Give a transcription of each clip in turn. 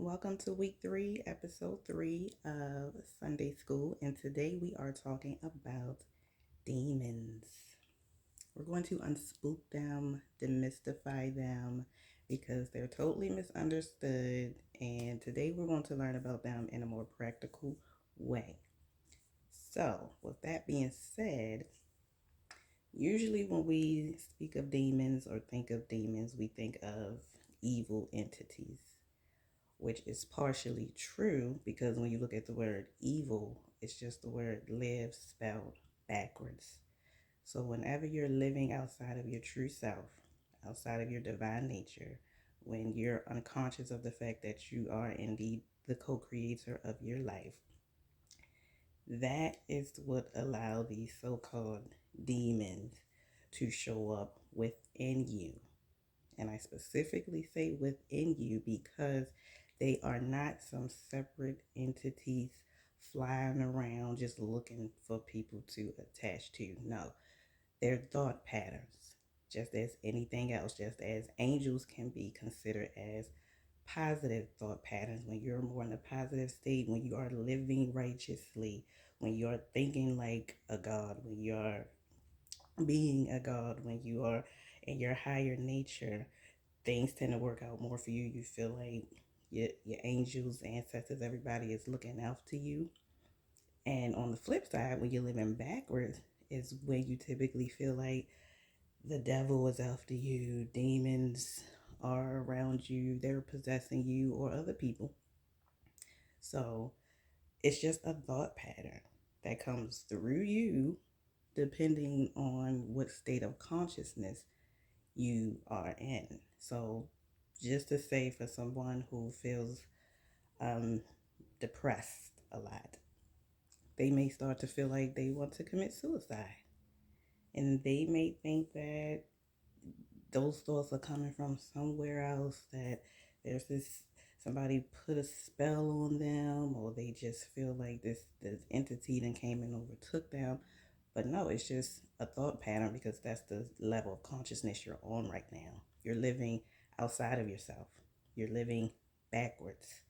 Welcome to week 3, episode 3 of Sunday School, and today we are talking about demons. We're going to unspook them, demystify them, because they're totally misunderstood, and today we're going to learn about them in a more practical way. So, with that being said, usually when we speak of demons or think of demons, we think of evil entities, which is partially true because when you look at the word evil, it's just the word live spelled backwards. So whenever you're living outside of your true self, outside of your divine nature, when you're unconscious of the fact that you are indeed the co-creator of your life, that is what allow these so-called demons to show up within you. And I specifically say within you because they are not some separate entities flying around just looking for people to attach to. No, they're thought patterns, just as anything else, just as angels can be considered as positive thought patterns when you're more in a positive state, when you are living righteously, when you're thinking like a God, when you're being a God, when you are in your higher nature, things tend to work out more for you. You feel like your angels, ancestors, everybody is looking out to you. And on the flip side, when you're living backwards, is when you typically feel like the devil is after you, demons are around you, they're possessing you or other people. So it's just a thought pattern that comes through you depending on what state of consciousness you are in. So, just to say for someone who feels um, depressed a lot, they may start to feel like they want to commit suicide. And they may think that those thoughts are coming from somewhere else, that there's this somebody put a spell on them, or they just feel like this entity then came and overtook them. But no, it's just a thought pattern because that's the level of consciousness you're on right now. You're living outside of yourself. You're living backwards.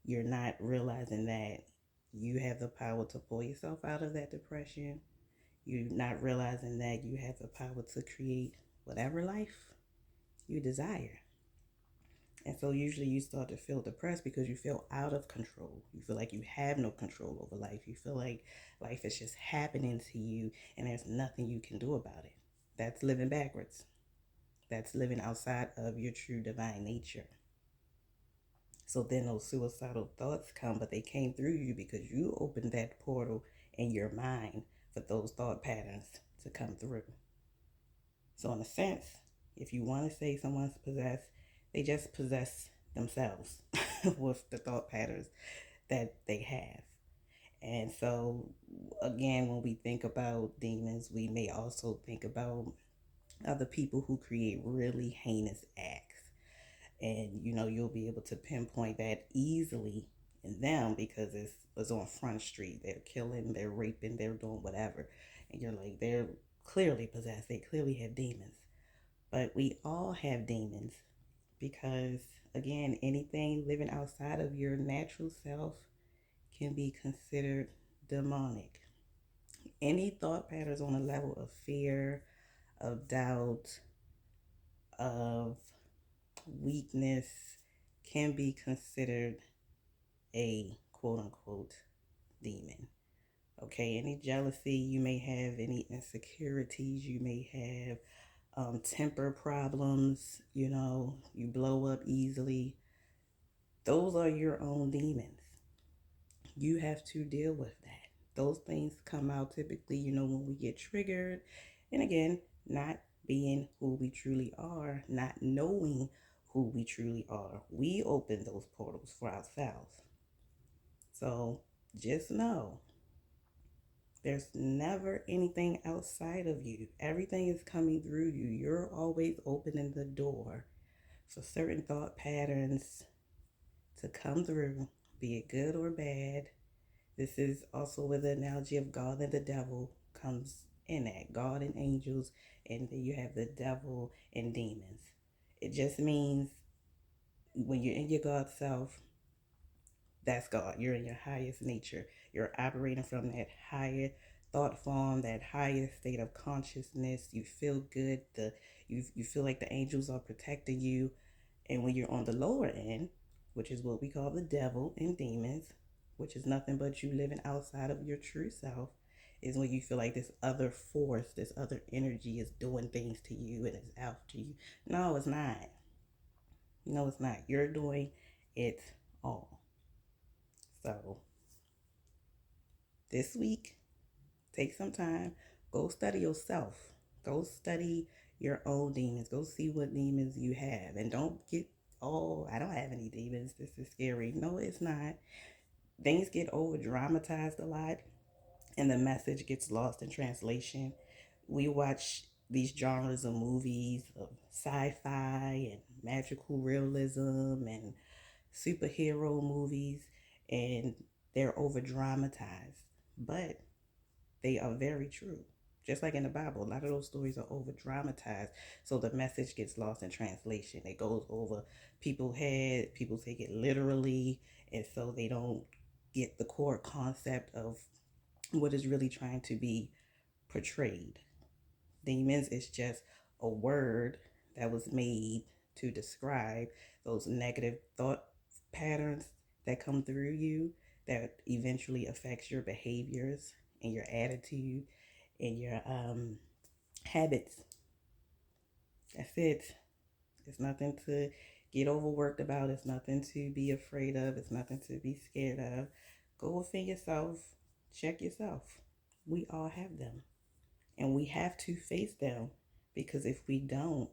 You're not realizing that you have the power to pull yourself out of that depression. You're not realizing that you have the power to create whatever life you desire. And so usually you start to feel depressed because you feel out of control. You feel like you have no control over life. You feel like life is just happening to you and there's nothing you can do about it. That's living backwards. That's living outside of your true divine nature. So then those suicidal thoughts come, but they came through you because you opened that portal in your mind for those thought patterns to come through. So in a sense, if you want to say someone's possessed, they just possess themselves with the thought patterns that they have. And so, again, when we think about demons, we may also think about other people who create really heinous acts. And, you'll be able to pinpoint that easily in them because it's on Front Street. They're killing, they're raping, they're doing whatever. And you're like, they're clearly possessed. They clearly have demons. But we all have demons because, again, anything living outside of your natural self can be considered demonic. Any thought patterns on a level of fear, of doubt, of weakness can be considered a quote unquote demon. Okay, any jealousy you may have, any insecurities you may have, temper problems, you blow up easily. Those are your own demons. You have to deal with that. Those things come out typically, when we get triggered. And again, not being who we truly are, not knowing who we truly are. We open those portals for ourselves. So just know there's never anything outside of you. Everything is coming through you. You're always opening the door for certain thought patterns to come through, be it good or bad. This is also where the analogy of God and the devil comes in at. God and angels, and then you have the devil and demons. It just means when you're in your God self, That's God. You're in your highest nature. You're operating from that higher thought form, that higher state of consciousness. You feel good. You feel like the angels are protecting you. And when you're on the lower end, which is what we call the devil and demons, which is nothing but you living outside of your true self, is when you feel like this other force, this other energy is doing things to you and is after you. No, it's not. No, it's not. You're doing it all. So this week, take some time, go study yourself. Go study your own demons. Go see what demons you have. And don't get, oh, I don't have any demons. This is scary. No, it's not. Things get over dramatized a lot and the message gets lost in translation. We watch these genres of movies of sci-fi and magical realism and superhero movies, and they're over dramatized, but they are very true. Just like in the Bible, a lot of those stories are over dramatized, so the message gets lost in translation. It goes over people's head, people take it literally, and so they don't get the core concept of what is really trying to be portrayed. Demons is just a word that was made to describe those negative thought patterns that come through you that eventually affects your behaviors and your attitude and your habits. That's it. It's nothing to get overworked about. It's nothing to be afraid of. It's nothing to be scared of. Go within yourself. Check yourself. We all have them. And we have to face them, because if we don't,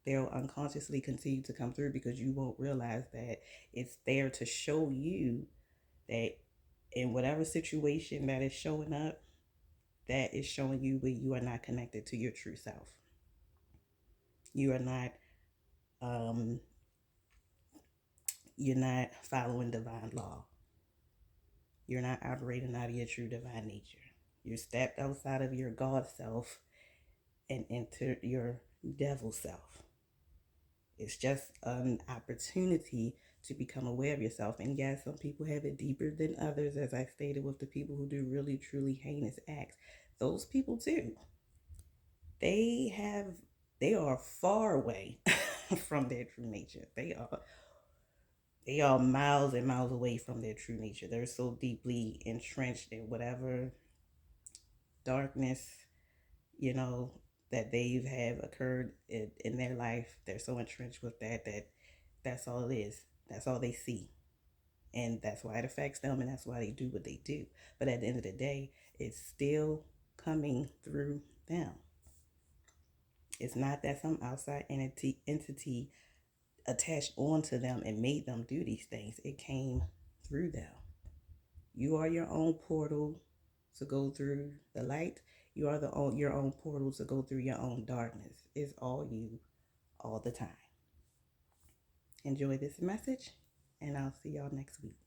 they'll unconsciously continue to come through, because you won't realize that it's there to show you that in whatever situation that is showing up, that is showing you where you are not connected to your true self. You are not um you're not following divine law. You're not operating out of your true divine nature. You stepped outside of your God self and entered your devil self. It's just an opportunity to become aware of yourself. And yes, some people have it deeper than others, as I stated with the people who do really, truly heinous acts. Those people too, they have, they are far away from their true nature. They are miles and miles away from their true nature. They're so deeply entrenched in whatever darkness, you know, that they have occurred in their life. They're so entrenched with that that's all it is. That's all they see. And that's why it affects them, and that's why they do what they do. But at the end of the day, it's still coming through them. It's not that some outside entity attached onto them and made them do these things. It came through them. You are your own portal to go through the light. You are your own portal to go through your own darkness. It's all you, all the time. Enjoy this message, and I'll see y'all next week.